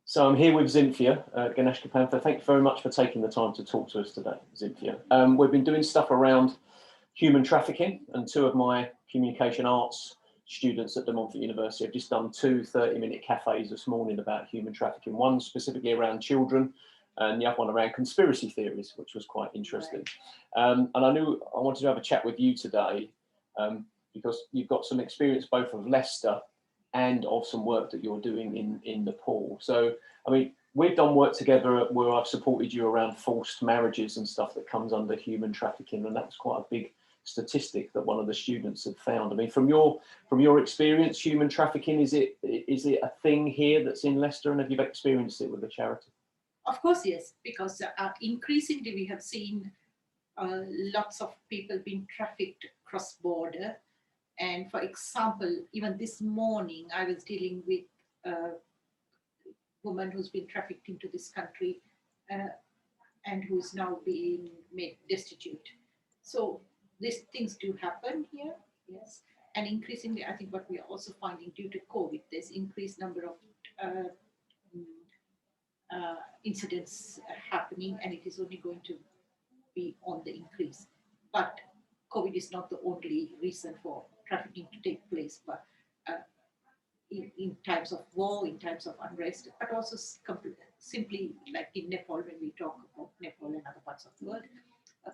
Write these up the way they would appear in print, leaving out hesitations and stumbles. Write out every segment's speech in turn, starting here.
So I'm here with Zinthiya Ganeshpanchan. Thank you very much for taking the time to talk to us today, Zinthiya. We've been doing stuff around human trafficking, and two of my communication arts students at De Montfort University have just done two 30-minute cafes this morning about human trafficking, one specifically around children and the other one around conspiracy theories, which was quite interesting. And I knew I wanted to have a chat with you today because you've got some experience both of Leicester and of some work that you're doing in Nepal. So, I mean, we've done work together where I've supported you around forced marriages and stuff that comes under human trafficking, and that's quite a big statistic that one of the students had found. I mean, from your experience, human trafficking, is it a thing here that's in Leicester, and have you experienced it with the charity? Of course, yes, because increasingly we have seen lots of people being trafficked cross-border. And for example, even this morning, I was dealing with a woman who's been trafficked into this country and who's now being made destitute. So these things do happen here, yes. And increasingly, I think what we are also finding due to COVID, there's increased number of incidents happening, and it is only going to be on the increase. But COVID is not the only reason for trafficking to take place, but in times of war, in times of unrest, but also simply like in Nepal, when we talk about Nepal and other parts of the world,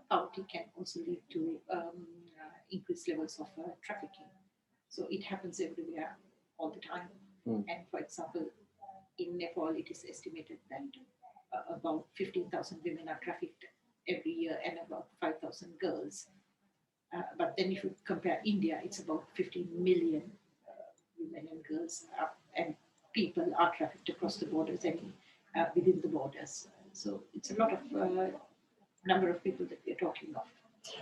poverty can also lead to increased levels of trafficking. So it happens everywhere all the time. And for example, in Nepal, it is estimated that about 15,000 women are trafficked every year and about 5,000 girls. But then if you compare India, it's about 15 million women and girls and people are trafficked across the borders and within the borders. So it's a lot of number of people that we're talking of.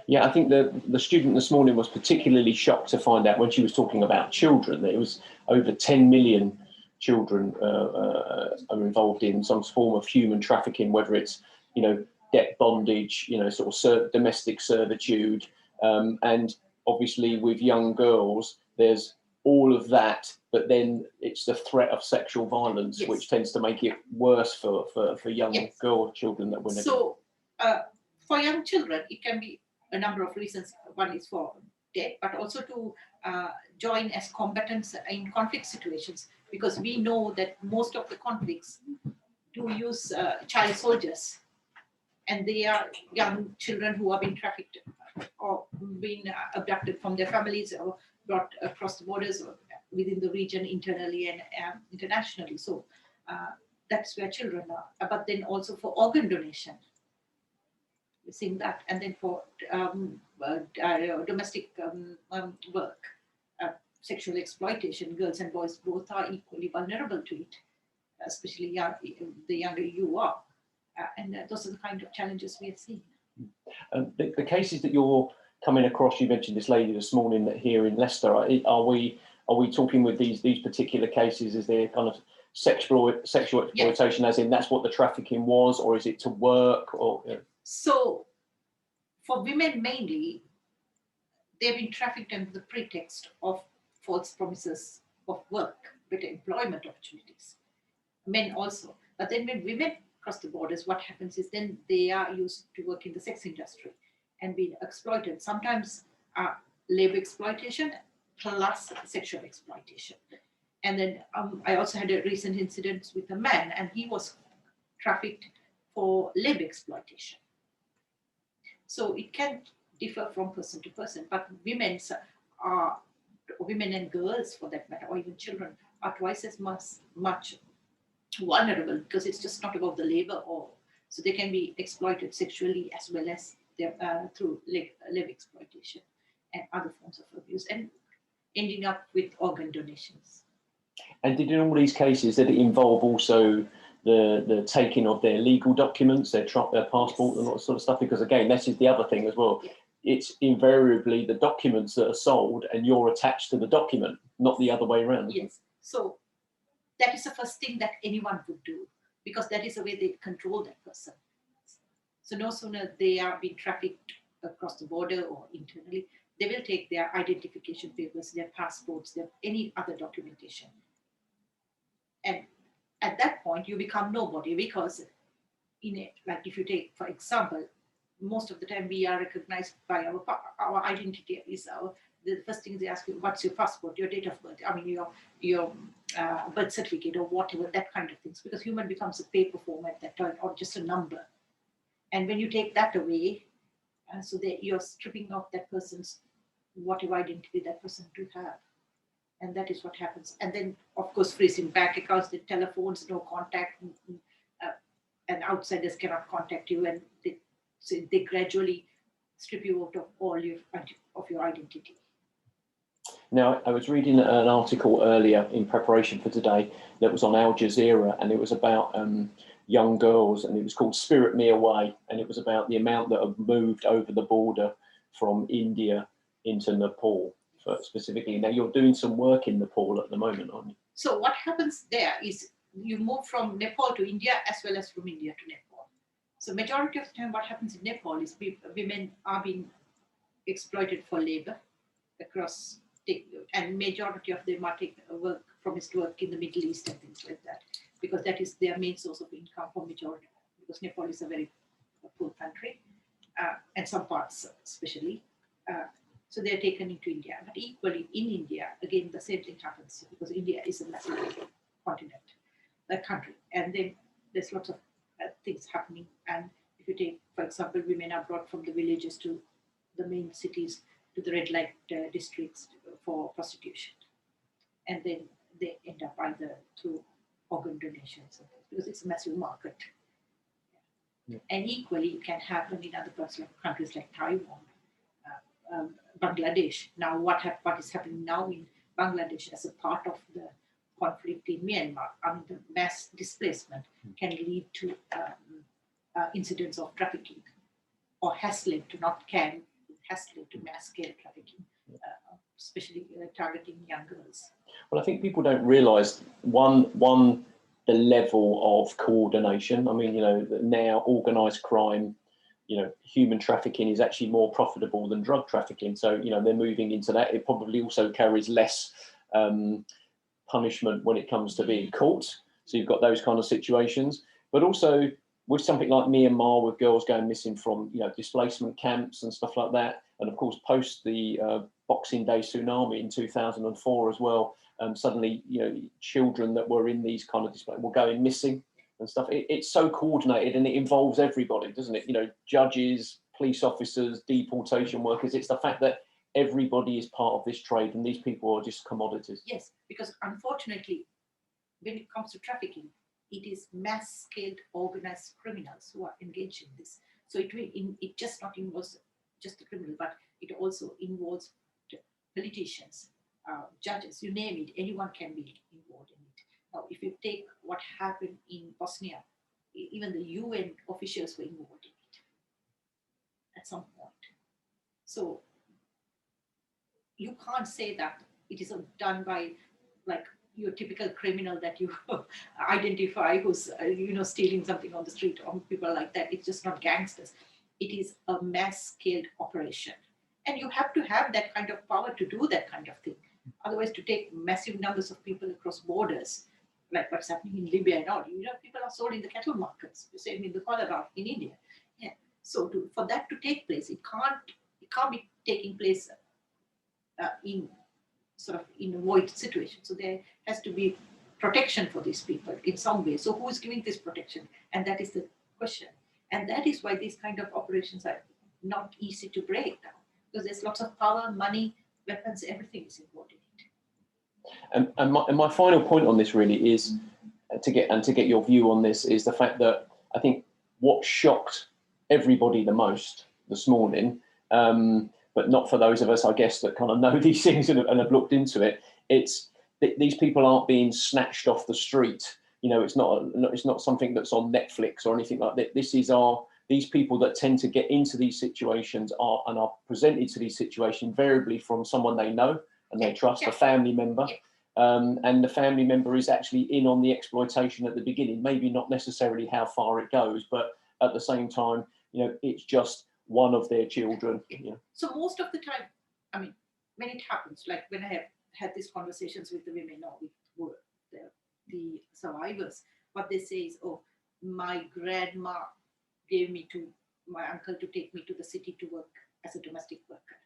Yeah, I think the student this morning was particularly shocked to find out when she was talking about children that it was over 10 million children are involved in some form of human trafficking, whether it's, debt bondage, sort of domestic servitude. And obviously with young girls, there's all of that, but then it's the threat of sexual violence, yes, which tends to make it worse for young yes, children that we're So for young children, it can be a number of reasons. One is for debt, but also to join as combatants in conflict situations, because we know that most of the conflicts do use child soldiers, and they are young children who have been trafficked or been abducted from their families or brought across the borders or within the region internally and internationally. So that's where children are. But then also for organ donation, we're seeing that. And then for domestic work, sexual exploitation, girls and boys both are equally vulnerable to it, especially the younger you are. And those are the kind of challenges we have seen. The cases that you're coming across, you mentioned this lady this morning that here in Leicester, are we talking with these particular cases? Is there kind of sexual exploitation, as in that's what the trafficking was, or is it to work? Or So for women mainly, they've been trafficked under the pretext of false promises of work, better employment opportunities. Men also. But then when women cross the borders, what happens is then they are used to work in the sex industry and being exploited. Sometimes labor exploitation plus sexual exploitation. And then I also had a recent incident with a man, and he was trafficked for labor exploitation. So it can differ from person to person, but women and girls for that matter, or even children, are twice as much vulnerable, because it's just not about the labor, so they can be exploited sexually as well as through labor exploitation and other forms of abuse, and ending up with organ donations. And did in all these cases, did it involve also the taking of their legal documents, their passport, yes, and all that sort of stuff? Because again, this is the other thing as well. Yeah. It's invariably the documents that are sold and you're attached to the document, not the other way around. Yes. So that is the first thing that anyone would do, because that is the way they control that person. So no sooner they are being trafficked across the border or internally, they will take their identification papers, their passports, their any other documentation. And at that point you become nobody, because like if you take, for example, most of the time we are recognized by our identity is the first thing they ask you, what's your passport, your date of birth, I mean your birth certificate or whatever, that kind of things, because human becomes a paper form at that time, or just a number. And when you take that away, so that you're stripping off that person's whatever identity that person do have. And that is what happens. And then, of course, freezing bank accounts, the telephones, no contact, and outsiders cannot contact you. And they gradually strip you out of all of your identity. Now, I was reading an article earlier in preparation for today that was on Al Jazeera, and it was about young girls, and it was called Spirit Me Away, and it was about the amount that have moved over the border from India into Nepal, specifically. Now, you're doing some work in Nepal at the moment, aren't you? So what happens there is you move from Nepal to India as well as from India to Nepal. So majority of the time what happens in Nepal is women are being exploited for labor across, and majority of them are promised work in the Middle East and things like that, because that is their main source of income for majority, because Nepal is a very poor country, and some parts especially. So they're taken into India. But equally in India, again, the same thing happens, because India is a massive continent, a country. And then there's lots of things happening. And if you take, for example, women are brought from the villages to the main cities, to the red light districts for prostitution. And then they end up either through organ donations, because it's a massive market. Yeah. And equally, it can happen in other parts of countries like Taiwan, Bangladesh. Now, what is happening now in Bangladesh as a part of the conflict in Myanmar, the mass displacement can lead to incidents of trafficking, or has led to, has led to mass-scale trafficking, especially targeting young girls. Well, I think people don't realise the level of coordination. I mean, now organised crime, human trafficking is actually more profitable than drug trafficking. So, they're moving into that. It probably also carries less punishment when it comes to being caught. So you've got those kind of situations. But also with something like Myanmar, with girls going missing from, displacement camps and stuff like that. And of course, post the Boxing Day tsunami in 2004 as well, suddenly, children that were in these kind of displays were going missing and stuff. It's so coordinated, and it involves everybody, doesn't it? Judges, police officers, deportation workers. It's the fact that everybody is part of this trade, and these people are just commodities. Yes, because unfortunately, when it comes to trafficking, it is mass-scaled organized criminals who are engaged in this. So it just not involves just the criminal, but it also involves politicians, judges, you name it, anyone can be involved in it. Now, if you take what happened in Bosnia, even the UN officials were involved in it at some point. So you can't say that it is done by like your typical criminal that you identify who's stealing something on the street, or people like that. It's just not gangsters. It is a mass-scaled operation, and you have to have that kind of power to do that kind of thing. Otherwise, to take massive numbers of people across borders, like what's happening in Libya and all, people are sold in the cattle markets. The same in the Colorado in India. Yeah. So for that to take place, it can't be taking place in a void situation. So there has to be protection for these people in some way. So who is giving this protection? And that is the question. And that is why these kind of operations are not easy to break down, because there's lots of power, money, weapons, everything is involved in it. And my final point on this really is to get your view on this, is the fact that I think what shocked everybody the most this morning, but not for those of us, I guess, that kind of know these things and have looked into it. It's these people aren't being snatched off the street. It's not something that's on Netflix or anything like that. These people that tend to get into these situations are presented to these situations invariably from someone they know and they trust, a family member. And the family member is actually in on the exploitation at the beginning, maybe not necessarily how far it goes, but at the same time, it's just one of their children. So most of the time, when it happens, like when I have had these conversations with the women or with the survivors, what they say is, oh, my grandma gave me to my uncle to take me to the city to work as a domestic worker.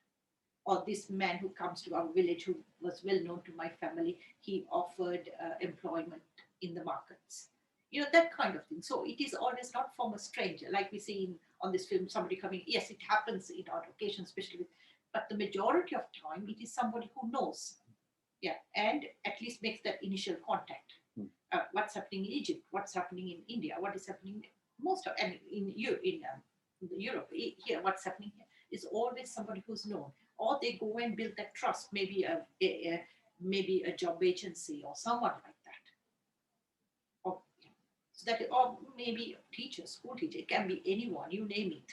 Or this man who comes to our village, who was well known to my family, he offered employment in the markets. You know, that kind of thing. So it is always not from a stranger, like we see on this film, somebody coming. Yes, it happens in odd occasions, especially with, but the majority of time, it is somebody who knows, yeah, and at least makes that initial contact. What's happening in Egypt? What's happening in India? What is happening most of, and in Europe, here, what's happening here is always somebody who's known. Or they go and build that trust, maybe a job agency or someone like that. Or, so that, or maybe a teacher, school teacher, it can be anyone, you name it.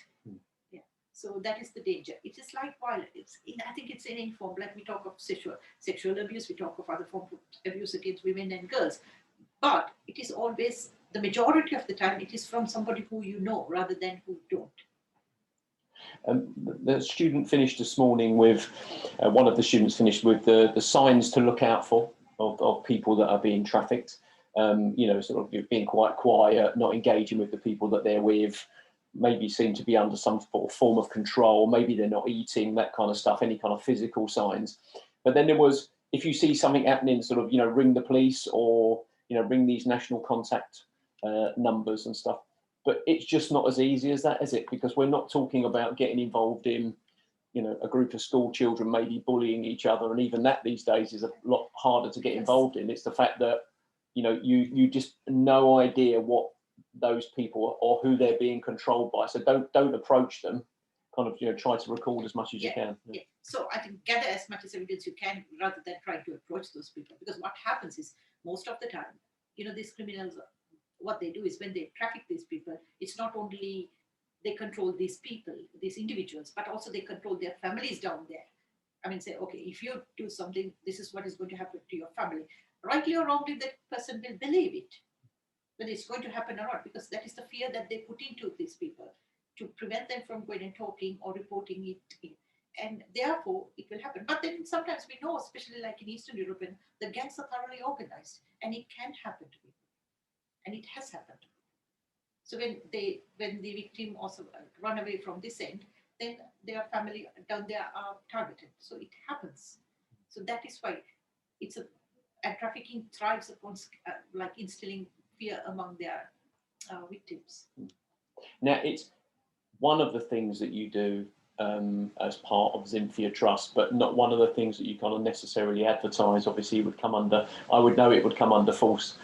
Yeah. So that is the danger. It is like violence. I think it's in any form, like we talk of sexual abuse, we talk of other forms of abuse against women and girls. But it is always, the majority of the time, it is from somebody who you know rather than who don't. The student finished this morning with, one of the students finished with the signs to look out for of people that are being trafficked. You know, sort of being quite quiet, not engaging with the people that they're with, maybe seem to be under some form of control, maybe they're not eating, that kind of stuff, any kind of physical signs. But then there was, if you see something happening, sort of, you know, ring the police, or, you know, ring these national contact numbers and stuff. But it's just not as easy as that, is it? Because we're not talking about getting involved in, you know, a group of school children maybe bullying each other, and even that these days is a lot harder to get involved in. It's the fact that, you know, you just no idea what those people are or who they're being controlled by. So don't approach them. Kind of, you know, try to record as much as you can. Yeah. So I think gather as much as evidence you can rather than trying to approach those people, because what happens is most of the time, you know, these criminals, what they do is when they traffic these people, it's not only they control these people, these individuals, but also they control their families down there. I mean, say, okay, if you do something, this is what is going to happen to your family. Rightly or wrongly, that person will believe it, whether it's going to happen or not, because that is the fear that they put into these people to prevent them from going and talking or reporting it. And therefore, it will happen. But then sometimes we know, especially like in Eastern Europe, the gangs are thoroughly organized, and it can happen to people. And it has happened. So when the victim also run away from this end, then their family down there are targeted. So it happens. So that is why and trafficking thrives upon like instilling fear among their victims. Now, it's one of the things that you do as part of Zinthiya Trust, but not one of the things that you kind of necessarily advertise. Obviously, it would come under, I would know it would come under false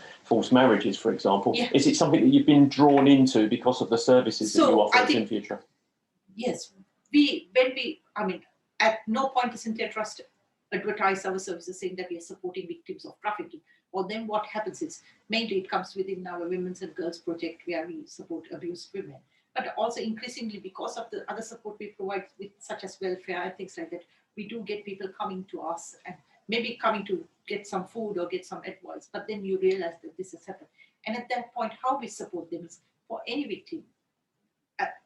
marriages, for example. Yeah. Is it something that you've been drawn into because of the services that you offer at Zinthiya Trust? Yes. I mean, at no point does Zinthiya Trust advertise our services saying that we are supporting victims of trafficking. Or then what happens is, mainly it comes within our Women's and Girls Project, where we support abused women. But also increasingly, because of the other support we provide, with such as welfare and things like that, we do get people coming to us and maybe coming to get some food or get some advice. But then you realize that this has happened. And at that point, how we support them is, for any victim,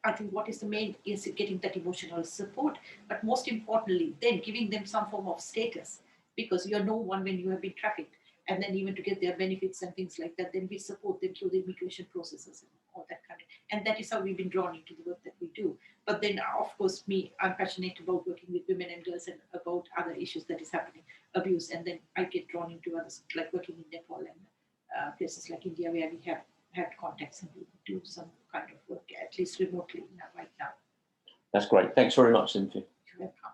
I think what is the main is getting that emotional support, but most importantly, then giving them some form of status, because you're no one when you have been trafficked, and then even to get their benefits and things like that, then we support them through the immigration processes and all that kind of, and that is how we've been drawn into the work that we do. But then, of course, I'm passionate about working with women and girls and about other issues that is happening, abuse, and then I get drawn into others, like working in Nepal and places like India, where we have had contacts and we do some kind of work, at least remotely right now. That's great. Thanks very much, Zinthiya. You're welcome.